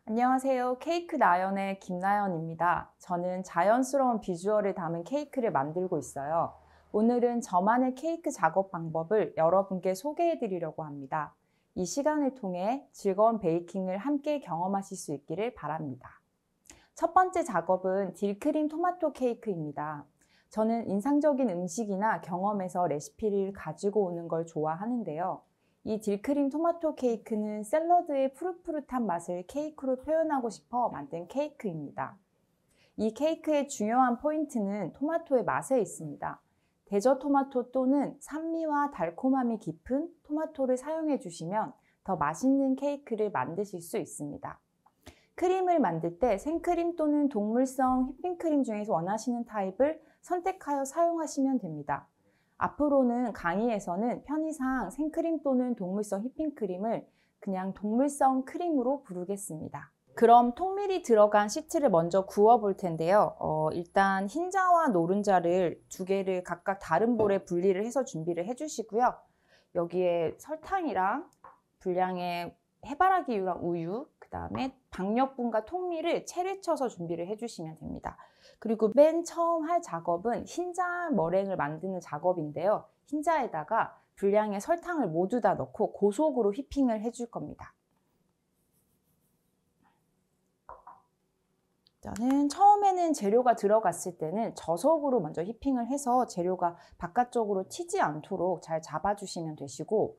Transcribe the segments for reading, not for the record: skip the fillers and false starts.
안녕하세요. 케이크 나연의 김나연입니다. 저는 자연스러운 비주얼을 담은 케이크를 만들고 있어요. 오늘은 저만의 케이크 작업 방법을 여러분께 소개해 드리려고 합니다. 이 시간을 통해 즐거운 베이킹을 함께 경험하실 수 있기를 바랍니다. 첫 번째 작업은 딜크림 토마토 케이크입니다. 저는 인상적인 음식이나 경험에서 레시피를 가지고 오는 걸 좋아하는데요. 이 딜크림 토마토 케이크는 샐러드의 푸릇푸릇한 맛을 케이크로 표현하고 싶어 만든 케이크입니다. 이 케이크의 중요한 포인트는 토마토의 맛에 있습니다. 대저 토마토 또는 산미와 달콤함이 깊은 토마토를 사용해 주시면 더 맛있는 케이크를 만드실 수 있습니다. 크림을 만들 때 생크림 또는 동물성 휘핑크림 중에서 원하시는 타입을 선택하여 사용하시면 됩니다. 앞으로는 강의에서는 편의상 생크림 또는 동물성 휘핑크림을 그냥 동물성 크림으로 부르겠습니다. 그럼 통밀이 들어간 시트를 먼저 구워 볼 텐데요. 일단 흰자와 노른자를 두 개를 각각 다른 볼에 분리를 해서 준비를 해주시고요. 여기에 설탕이랑 분량의 해바라기유랑 우유, 그 다음에 박력분과 통밀을 채를 쳐서 준비를 해주시면 됩니다. 그리고 맨 처음 할 작업은 흰자 머랭을 만드는 작업인데요. 흰자에다가 분량의 설탕을 모두 다 넣고 고속으로 휘핑을 해줄 겁니다. 저는 처음에는 재료가 들어갔을 때는 저속으로 먼저 휘핑을 해서 재료가 바깥쪽으로 튀지 않도록 잘 잡아주시면 되시고,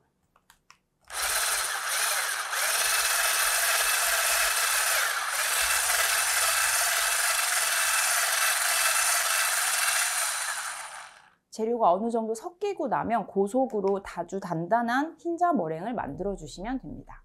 재료가 어느 정도 섞이고 나면 고속으로 아주 단단한 흰자 머랭을 만들어 주시면 됩니다.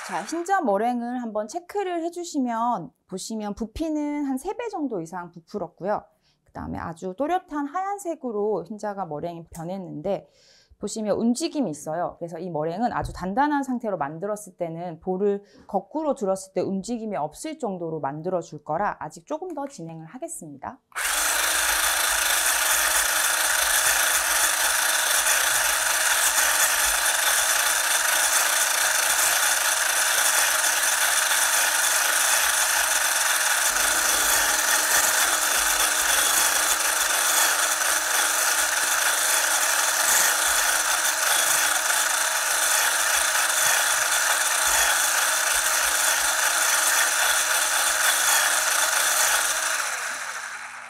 자, 흰자 머랭을 한번 체크를 해주시면 보시면 부피는 한 3배 정도 이상 부풀었고요. 그 다음에 아주 또렷한 하얀색으로 흰자가 머랭이 변했는데 보시면 움직임이 있어요. 그래서 이 머랭은 아주 단단한 상태로 만들었을 때는 볼을 거꾸로 들었을 때 움직임이 없을 정도로 만들어 줄 거라 아직 조금 더 진행을 하겠습니다.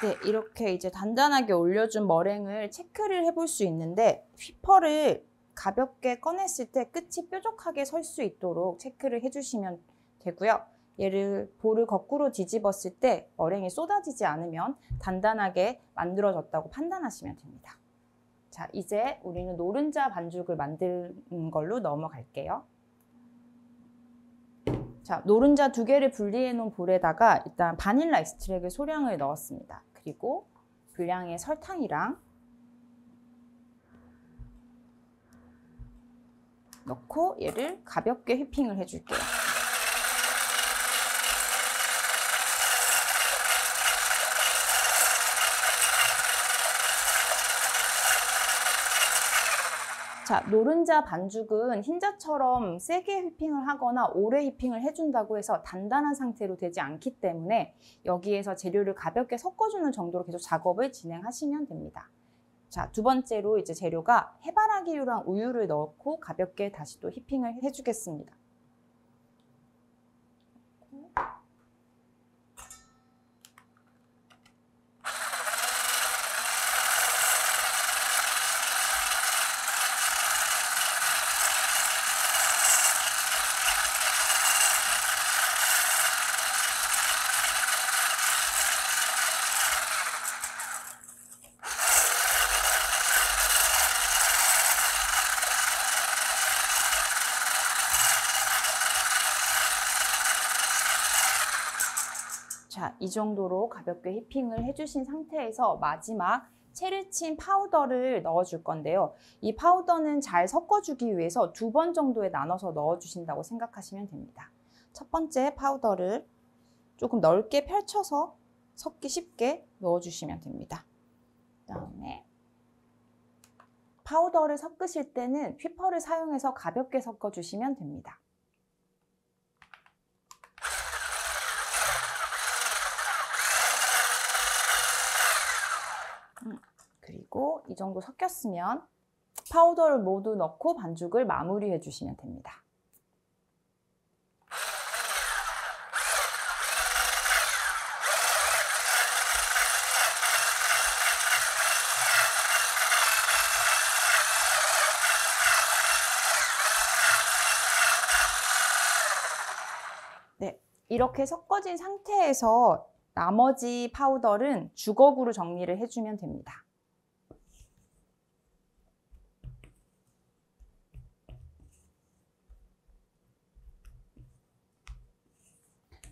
네, 이렇게 이제 단단하게 올려준 머랭을 체크를 해볼 수 있는데 휘퍼를 가볍게 꺼냈을 때 끝이 뾰족하게 설 수 있도록 체크를 해주시면 되고요. 얘를 볼을 거꾸로 뒤집었을 때 머랭이 쏟아지지 않으면 단단하게 만들어졌다고 판단하시면 됩니다. 자, 이제 우리는 노른자 반죽을 만드는 걸로 넘어갈게요. 자, 노른자 2개를 분리해 놓은 볼에다가 일단 바닐라 익스트랙을 소량을 넣었습니다. 그리고 분량의 설탕이랑 넣고 얘를 가볍게 휘핑을 해줄게요. 자, 노른자 반죽은 흰자처럼 세게 휘핑을 하거나 오래 휘핑을 해준다고 해서 단단한 상태로 되지 않기 때문에 여기에서 재료를 가볍게 섞어주는 정도로 계속 작업을 진행하시면 됩니다. 자, 두 번째로 이제 재료가 해바라기유랑 우유를 넣고 가볍게 다시 또 휘핑을 해주겠습니다. 자, 이 정도로 가볍게 휘핑을 해주신 상태에서 마지막 체르친 파우더를 넣어줄 건데요. 이 파우더는 잘 섞어주기 위해서 2번 정도에 나눠서 넣어주신다고 생각하시면 됩니다. 첫 번째 파우더를 조금 넓게 펼쳐서 섞기 쉽게 넣어주시면 됩니다. 그다음에 파우더를 섞으실 때는 휘퍼를 사용해서 가볍게 섞어주시면 됩니다. 그리고 이 정도 섞였으면 파우더를 모두 넣고 반죽을 마무리해 주시면 됩니다. 네, 이렇게 섞어진 상태에서 나머지 파우더는 주걱으로 정리를 해주면 됩니다.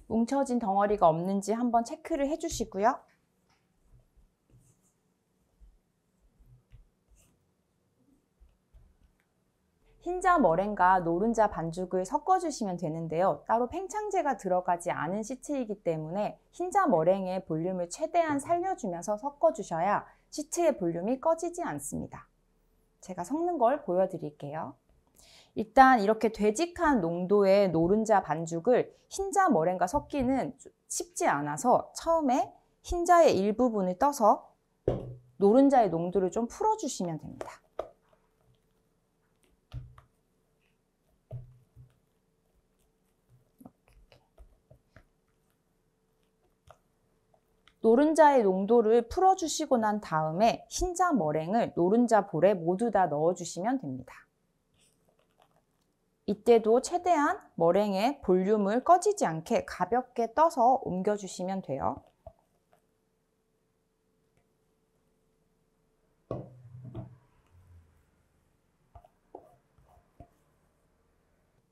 뭉쳐진 덩어리가 없는지 한번 체크를 해주시고요. 흰자 머랭과 노른자 반죽을 섞어주시면 되는데요. 따로 팽창제가 들어가지 않은 시트이기 때문에 흰자 머랭의 볼륨을 최대한 살려주면서 섞어주셔야 시트의 볼륨이 꺼지지 않습니다. 제가 섞는 걸 보여드릴게요. 일단 이렇게 되직한 농도의 노른자 반죽을 흰자 머랭과 섞기는 쉽지 않아서 처음에 흰자의 일부분을 떠서 노른자의 농도를 좀 풀어주시면 됩니다. 노른자의 농도를 풀어주시고 난 다음에 흰자 머랭을 노른자 볼에 모두 다 넣어주시면 됩니다. 이때도 최대한 머랭의 볼륨을 꺼지지 않게 가볍게 떠서 옮겨주시면 돼요.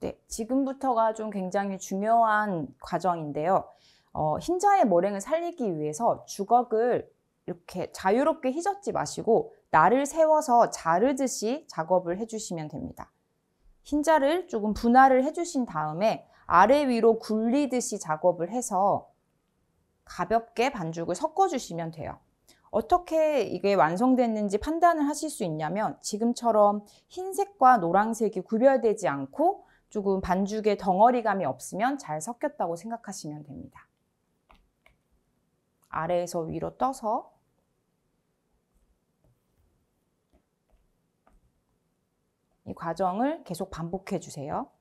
네, 지금부터가 좀 굉장히 중요한 과정인데요. 흰자의 머랭을 살리기 위해서 주걱을 이렇게 자유롭게 휘젓지 마시고 날을 세워서 자르듯이 작업을 해주시면 됩니다. 흰자를 조금 분할을 해주신 다음에 아래 위로 굴리듯이 작업을 해서 가볍게 반죽을 섞어주시면 돼요. 어떻게 이게 완성됐는지 판단을 하실 수 있냐면 지금처럼 흰색과 노란색이 구별되지 않고 조금 반죽에 덩어리감이 없으면 잘 섞였다고 생각하시면 됩니다. 아래에서 위로 떠서 이 과정을 계속 반복해 주세요.